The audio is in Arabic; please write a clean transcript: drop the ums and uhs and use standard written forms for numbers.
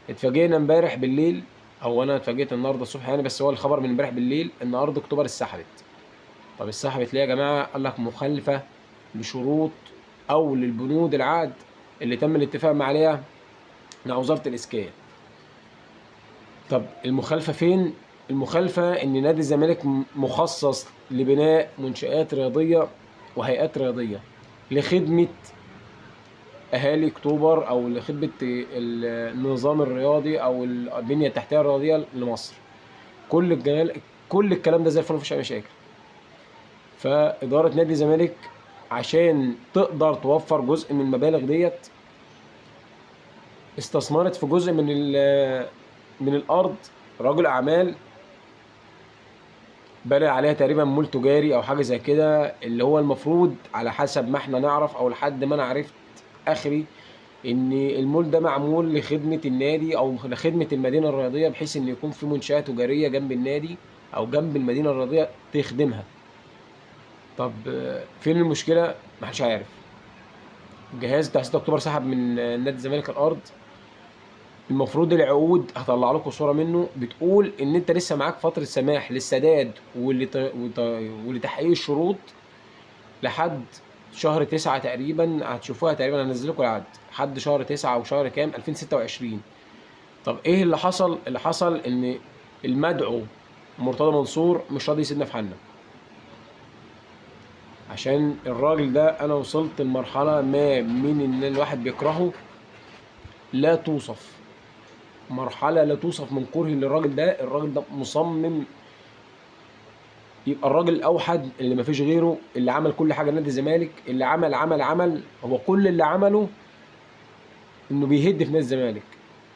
اتفاجئنا امبارح بالليل، او انا اتفاجئت النهارده الصبح يعني، بس هو الخبر من امبارح بالليل ان ارض اكتوبر اتسحبت. طب اتسحبت ليه يا جماعه؟ قال لك مخالفه لشروط او للبنود العقد اللي تم الاتفاق عليها مع وزاره الاسكان. طب المخالفه فين؟ المخالفه ان نادي الزمالك مخصص لبناء منشآت رياضيه وهيئات رياضيه لخدمه اهالي اكتوبر، او لخدمه النظام الرياضي او البنيه التحتيه الرياضيه لمصر. كل الجمال، كل الكلام ده زي الفل، مفيش اي مشاكل. فاداره نادي الزمالك عشان تقدر توفر جزء من المبالغ ديت استثمرت في جزء من الارض. رجل اعمال بنى عليها تقريبا مول تجاري او حاجه زي كده، اللي هو المفروض على حسب ما احنا نعرف او لحد ما انا عرفت اخري ان المول ده معمول لخدمه النادي او لخدمه المدينه الرياضيه، بحيث ان يكون في منشاه تجاريه جنب النادي او جنب المدينه الرياضيه تخدمها. طب فين المشكله؟ محدش عارف. جهاز بتاع 6 اكتوبر سحب من نادي الزمالك الارض. المفروض العقود هطلع لكم صوره منه بتقول ان انت لسه معاك فتره سماح للسداد ولتحقيق الشروط لحد شهر 9 تقريبا. هتشوفوها تقريبا، هنزل لكم العقد لحد شهر 9 او شهر كام 2026. طب ايه اللي حصل؟ اللي حصل ان المدعو مرتضى منصور مش راضي يسيبنا في حالنا. عشان الراجل ده انا وصلت لمرحله ما من ان الواحد بيكرهه لا توصف. مرحله لا توصف من كرهي للراجل ده. الراجل ده مصمم يبقى الراجل الاوحد اللي مفيش غيره، اللي عمل كل حاجه لنادي الزمالك، اللي عمل هو كل اللي عمله انه بيهد في نادي الزمالك.